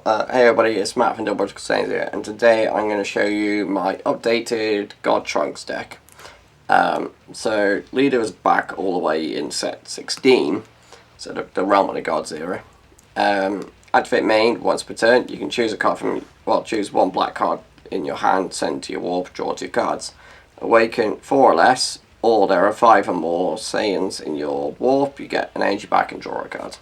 Hey everybody, it's Matt from Britical Saiyans here, and today I'm going to show you my updated God Trunks deck. So Leader is back all the way in set 16, so the Realm of the Gods era. Activate main once per turn. You can choose a card from, choose one black card in your hand, send to your warp, draw 2 cards. Awaken 4 or less, or there are 5 or more Saiyans in your warp, you get an energy back and draw a card.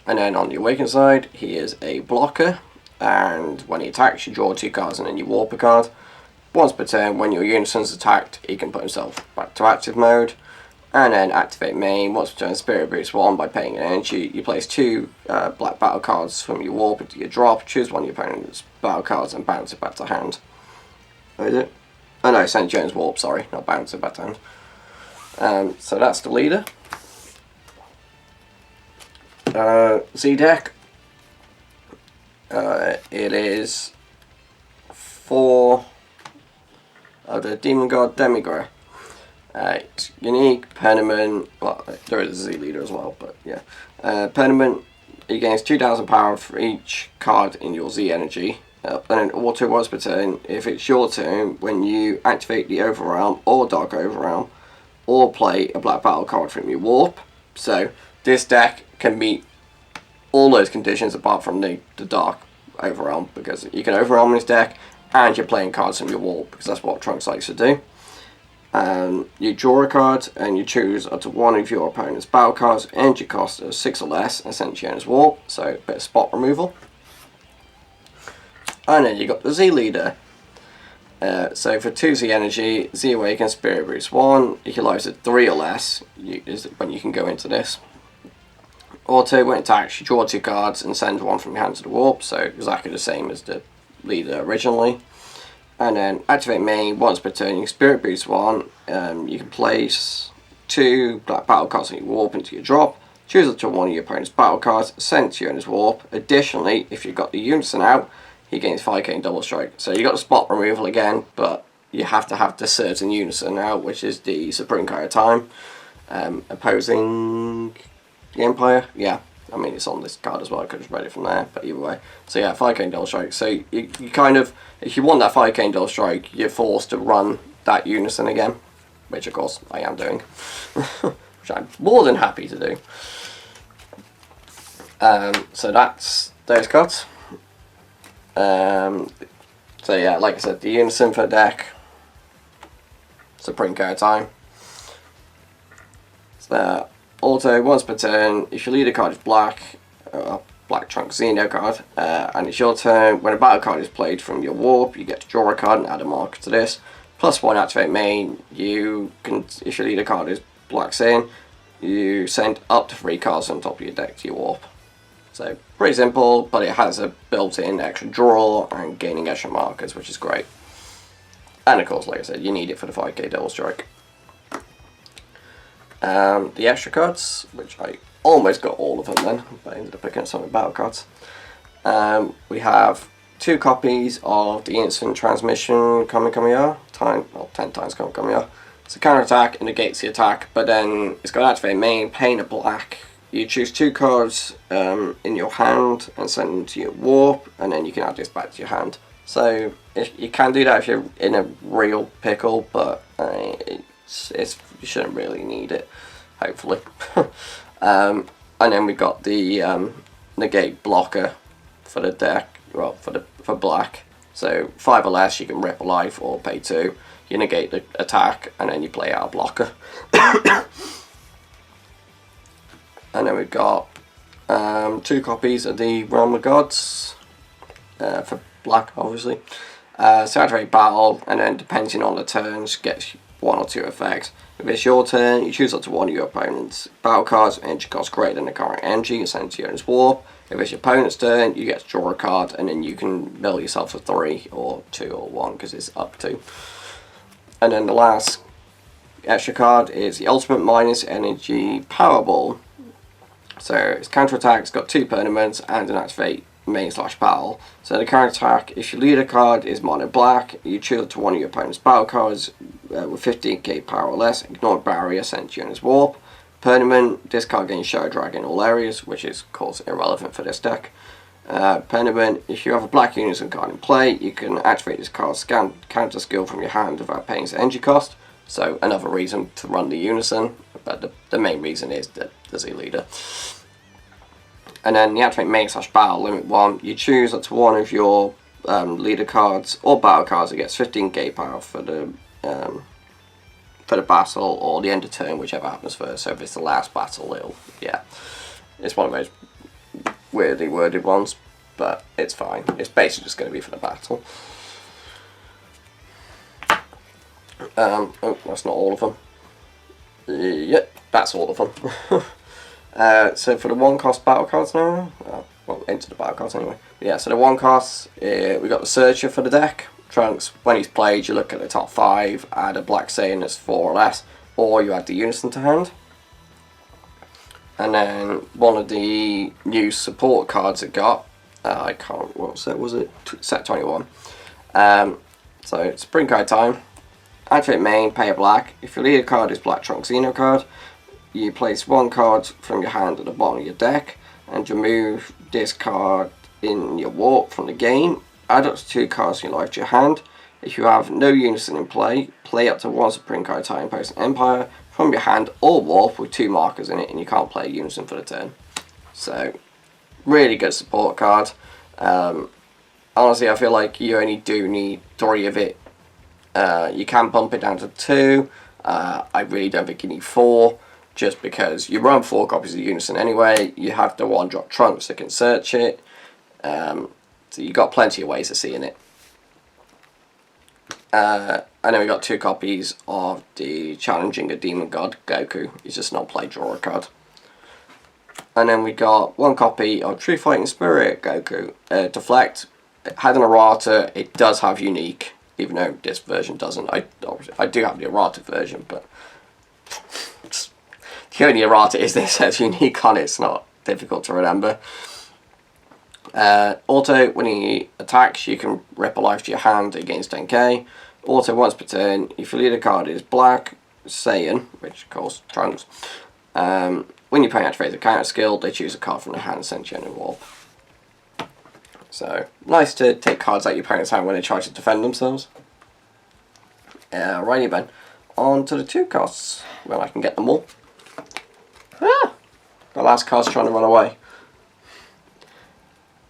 And then on the Awaken side, he is a blocker, and when he attacks, you draw 2 cards and then you warp a card. Once per turn, when your unison's attacked, he can put himself back to active mode. And then activate main, once per turn, Spirit Boost 1 by paying an energy. You place 2 black battle cards from your warp into your drop, choose one of your opponent's battle cards and bounce it back to hand. What is it? Oh no, St. John's warp, sorry, not bounce it back to hand. So that's the leader. Z deck, it is 4 of the Demon God Demigod. It's unique, permanent, well there is a Z leader as well, but yeah. Permanent, he gains 2,000 power for each card in your Z energy, and then auto once per turn. If it's your turn, when you activate the Overrealm or Dark Overrealm, or play a black battle card from your warp. So this deck can meet all those conditions apart from the Dark Overrealm, because you can Overrealm this deck and you're playing cards from your warp, because that's what Trunks likes to do. You draw a card and you choose up to one of your opponent's battle cards, energy cost of 6 or less, and send to his warp, so a bit of spot removal. And then you got the Z leader. So for 2 Z energy, Z Awaken, Spirit Boost 1, you can live at 3 or less, is when you can go into this. Auto, when it attacks, you draw 2 cards and send one from your hand to the warp, so exactly the same as the leader originally. And then activate main once per turn, you can Spirit Boost 1, you can place 2 black battle cards on your warp into your drop, choose up to one of your opponent's battle cards, send to you in his warp. Additionally, if you've got the unison out, he gains 5k in double strike. So you got the spot removal again, but you have to have the certain unison out, which is the Supreme Kai of Time. Opposing the Empire, yeah. I mean, it's on this card as well, I could have read it from there, but either way. So yeah, 5k in double strike. So you kind of, if you want that 5k in double strike, you're forced to run that unison again, which of course I am doing, which I'm more than happy to do. So that's those cards. So yeah, like I said, the unison for deck, Supreme Kai Time. So auto once per turn, if your leader card is black, black Trunks Xeno card, and it's your turn, when a battle card is played from your warp, you get to draw a card and add a marker to this. +1 activate main, you can, if your leader card is black Saiyan, you send up to 3 cards on top of your deck to your warp. So pretty simple, but it has a built-in extra draw and gaining extra markers, which is great. And of course, like I said, you need it for the 5k double strike. The extra cards, which I almost got all of them then, but I ended up picking up some of the battle cards. We have 2 copies of the instant transmission Kamehameha, 10 times Kamehameha. It's a counter attack and negates the attack, but then it's got to activate main, paying a black. You choose 2 cards in your hand and send them to your warp, and then you can add this back to your hand. So you can do that if you're in a real pickle, but you shouldn't really need it, hopefully. And then we've got the negate blocker for the deck, well, for black. So 5 or less, you can rip a life or pay 2. You negate the attack, and then you play out a blocker. And then we've got 2 copies of the Realm of Gods for black, obviously. So activate battle, and then depending on the turns, gets 1 or 2 effects. If it's your turn, you choose up to one of your opponent's battle cards, energy cost greater than the current energy, and send it to your opponent's warp. If it's your opponent's turn, you get to draw a card, and then you can mill yourself a 3 or 2 or 1, because it's up to. And then the last extra card is the Ultimate minus energy Powerball. So it's counter attack, it's got 2 permanents and an activate main/battle. So the counter attack, if your leader card is mono black, you choose to one of your opponent's battle cards with 15k power or less, ignore barrier, send to his warp. Permanent, this card gains Shadow Drag in all areas, which is, of course, irrelevant for this deck. Permanent, if you have a black unison card in play, you can activate this card's counter skill from your hand without paying its energy cost. So another reason to run the unison, but the main reason is the Z leader. And then you activate main / battle, limit 1. You choose up to one of your leader cards or battle cards that gets 15 gate power for the battle or the end of turn, whichever happens first. So if it's the last battle, it's one of those weirdly worded ones, but it's fine. It's basically just going to be for the battle. Oh, that's not all of them. Yep, that's all of them. So for the 1-cost battle cards now, well, into the battle cards anyway. Yeah, so the 1-costs, we got the Searcher for the deck. Trunks, when he's played, you look at the top 5, add a Black Saiyan that's 4 or less, or you add the Unison to hand. And then one of the new support cards it got, I can't, what set was it? Set 21. So it's Spring Card time. Activate main, pay a black. If your leader card is Black Trunks Xeno card, you place 1 card from your hand at the bottom of your deck, and you move this card in your warp from the game. Add up to 2 cards in your life to your hand. If you have no Unison in play, play up to 1 Supreme Card Time Post Empire from your hand or warp with 2 markers in it, and you can't play Unison for the turn. So, really good support card. Honestly, I feel like you only do need 3 of it. You can bump it down to 2. I really don't think you need 4, just because you run 4 copies of Unison anyway. You have the 1-drop Trunks that can search it. So you've got plenty of ways of seeing it. And then we got 2 copies of the Challenging a Demon God Goku. He's just not play draw a card. And then we got 1 copy of True Fighting Spirit Goku. Deflect. It had an errata. It does have unique, even though this version doesn't. I do have the errata version, but the only errata is this has unique on it. It's not difficult to remember. Auto, when he attacks, you can rip a life to your hand against 10k. Auto once per turn. If your leader card is Black Saiyan, which of course Trunks, when your opponent activates a counter skill, they choose a card from their hand and send you in a warp. So, nice to take cards out your opponent's hand when they try to defend themselves. Righty then, on to the 2 costs, when I can get them all. Ah! The last card's trying to run away.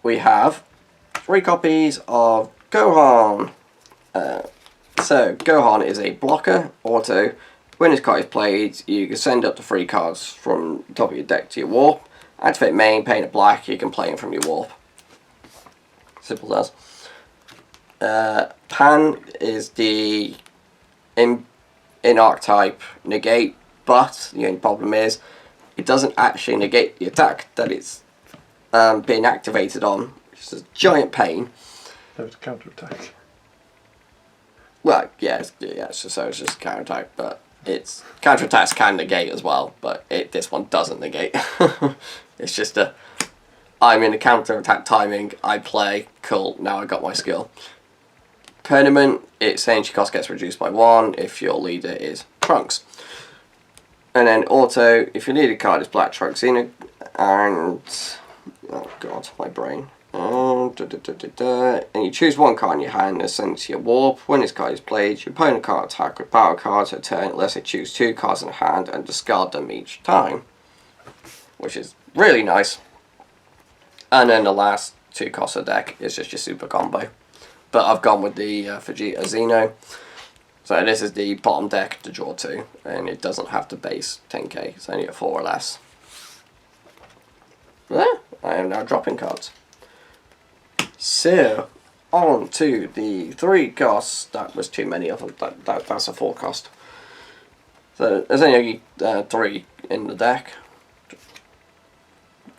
We have 3 copies of Gohan. So, Gohan is a blocker, auto. When his card is played, you can send up to 3 cards from the top of your deck to your warp. Activate main, paint it black, you can play him from your warp. Simple as. Pan is the in-archetype negate, but the only problem is it doesn't actually negate the attack that it's being activated on, which is a giant pain. That was a counter-attack. Well, it's just counter-attack, but it's counter-attacks can negate as well, but this one doesn't negate. It's just I'm in a counter-attack timing, I play, cool, now I got my skill. Permanent, its energy cost gets reduced by 1 if your leader is Trunks. And then auto, if your leader card is Black Trunks Xeno, and oh god, my brain. And you choose 1 card in your hand and send it to your warp. When this card is played, your opponent can't attack with battle cards at turn unless they choose 2 cards in hand and discard them each time. Which is really nice. And then the last 2 costs of deck is just your super combo. But I've gone with the Vegeta Xeno. So this is the bottom deck to draw 2. And it doesn't have to base 10k. It's only at 4 or less. Yeah, I am now dropping cards. So, on to the 3 costs. That was too many of them. That's a 4 cost. So there's only 3 in the deck.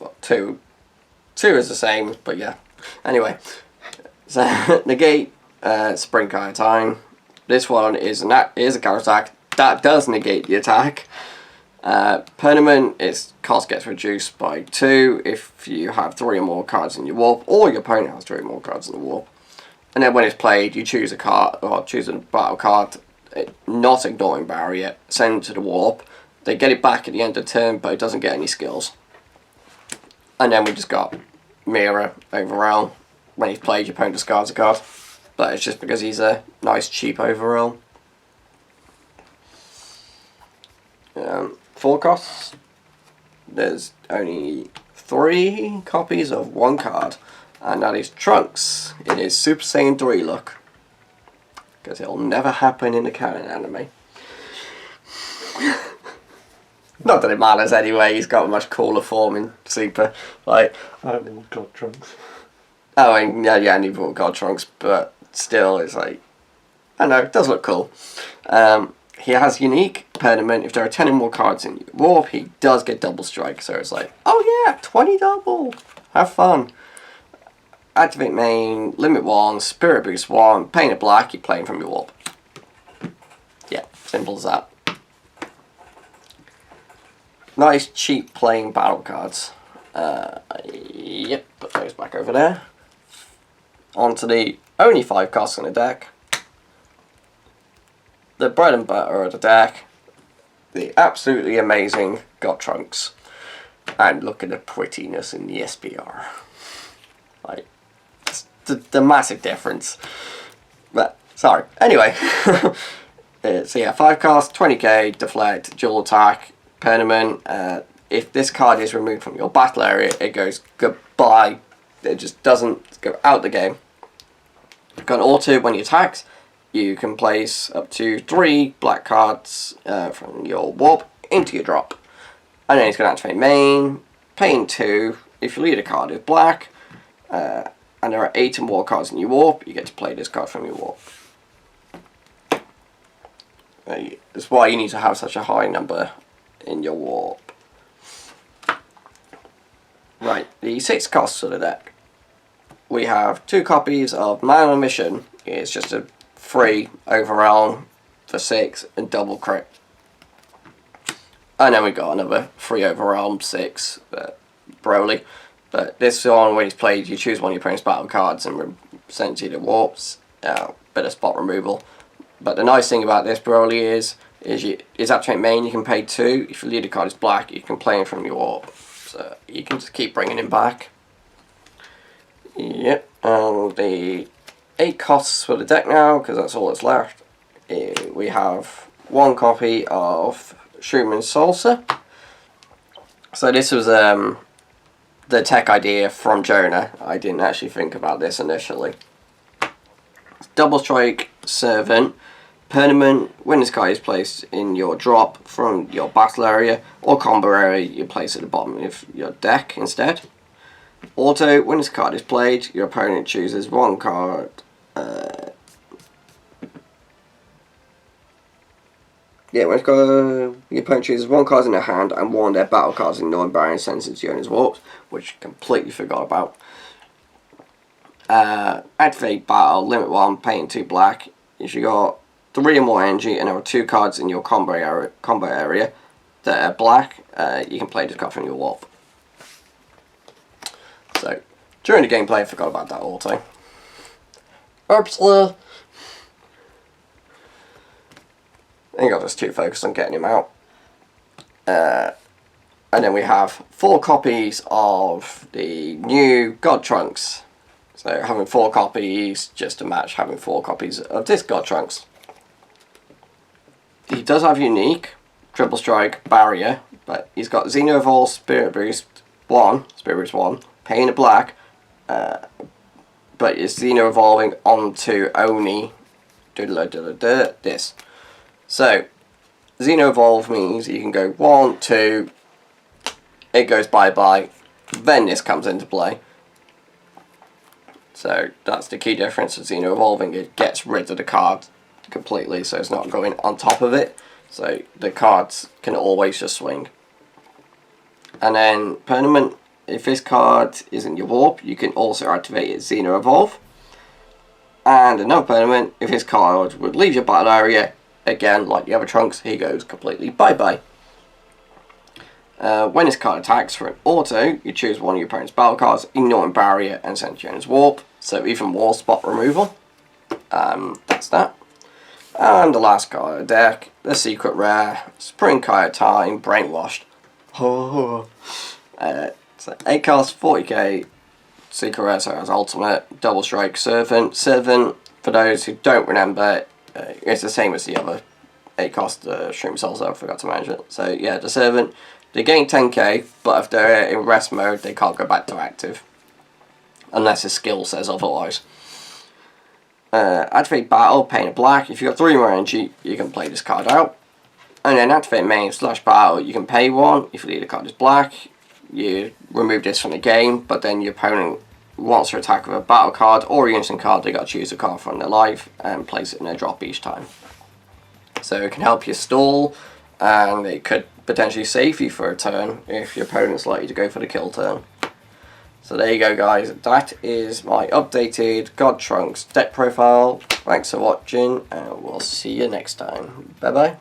But 2 is the same, but yeah. Anyway, so negate Spring Card Time. This one is a counter attack that does negate the attack. Permanent, its cost gets reduced by 2 if you have 3 or more cards in your warp, or your opponent has 3 or more cards in the warp. And then when it's played, you choose a card, or choose a battle card, not ignoring barrier, send it to the warp. They get it back at the end of the turn, but it doesn't get any skills. And then we just got Mirror overall. When he's played, your opponent discards a card. But it's just because he's a nice cheap overall. 4 costs. There's only 3 copies of 1 card. And that is Trunks in his Super Saiyan 3 look. Because it'll never happen in the canon anime. Not that it matters anyway, he's got a much cooler form in Super. Like, I've all got Trunks. oh, and yeah, and you've all got Trunks, but still, it's like, I don't know, it does look cool. He has unique permanent. If there are 10 or more cards in Warp, he does get double strike. So it's like, oh yeah, 20 double. Have fun. Activate main, limit 1, spirit boost 1, paint a black, you're playing from your Warp. Yeah, simple as that. Nice, cheap playing battle cards. Yep, put those back over there. On to the only 5 costs in the deck. The bread and butter of the deck. The absolutely amazing Got Trunks. And look at the prettiness in the SPR. Like, the massive difference. But, sorry. Anyway. So yeah, 5 costs, 20k, deflect, dual attack, permanent. If this card is removed from your battle area, it goes goodbye. It just doesn't go out the game. Got an auto when he attacks. You can place up to 3 black cards from your Warp into your drop. And then he's going to activate main, paying 2. If your leader card is black, and there are 8 or more cards in your Warp, you get to play this card from your Warp. That's why you need to have such a high number in your Warp. Right, the 6 costs of the deck. We have 2 copies of Man on a Mission. It's just a free overall for 6 and double crit. And then we got another free overall 6 Broly. But this one, when he's played, you choose one of your opponent's battle cards and send it to Warps. Bit of spot removal. But the nice thing about this Broly is activate main, you can pay 2. If your leader card is black, you can play him from your Warp. So you can just keep bringing him back. Yep, and the 8 costs for the deck now, because that's all that's left. We have 1 copy of Schumann Salsa. So this was the tech idea from Jonah. I didn't actually think about this initially. Double Strike Servant. Permanent, when this card is placed in your drop from your battle area or combo area, you place it at the bottom of your deck instead. Auto, when this card is played, your opponent chooses 1 card. When your opponent chooses 1 card in their hand and 1 of their battle cards in non-barrier and sends it to the owner's Warps, which completely forgot about. Activate battle, limit 1, paying 2 black. If you got 3 or more energy and there are 2 cards in your combo area that are black, you can play this card from your Warp. So, during the gameplay, I forgot about that auto. Oops. I think I was just too focused on getting him out. And then we have 4 copies of the new God Trunks. So having 4 copies just to match having 4 copies of this God Trunks. He does have unique, triple strike, barrier, but he's got Xeno Evolve, Spirit Boost 1, paying a black, but it's Xeno Evolving onto only this. So, Xeno Evolve means you can go 1, 2, it goes bye-bye, then this comes into play. So, that's the key difference of Xeno Evolving, it gets rid of the card completely, so it's not going on top of it. So, the cards can always just swing. And then, permanent, if this card is in your Warp, you can also activate its Xeno Evolve. And another permanent, if his card would leave your battle area, again, like the other Trunks, he goes completely bye-bye. When this card attacks for an auto, you choose one of your opponent's battle cards, ignoring barrier, and send to your owner's Warp. So even more spot removal. That's that. And the last card of the deck, the secret rare, Spring Kite Time, Brainwashed. So 8 cost, 40k, secret rare, so as ultimate, double strike, Servant. Servant, for those who don't remember, it's the same as the other 8 cost Shroom Souls, I forgot to mention it. So yeah, the Servant, they gain 10k, but if they're in rest mode, they can't go back to active. Unless his skill says otherwise. Activate Battle, paying a black. If you've got 3 more energy, you can play this card out. And then activate main / battle, you can pay 1. If you lead a card is black, you remove this from the game, but then your opponent wants to attack with a battle card or an instant card, they got to choose a card from their life and place it in their drop each time. So it can help you stall, and it could potentially save you for a turn if your opponent's likely to go for the kill turn. So there you go, guys, that is my updated God Trunks deck profile. Thanks for watching, and we'll see you next time. Bye bye.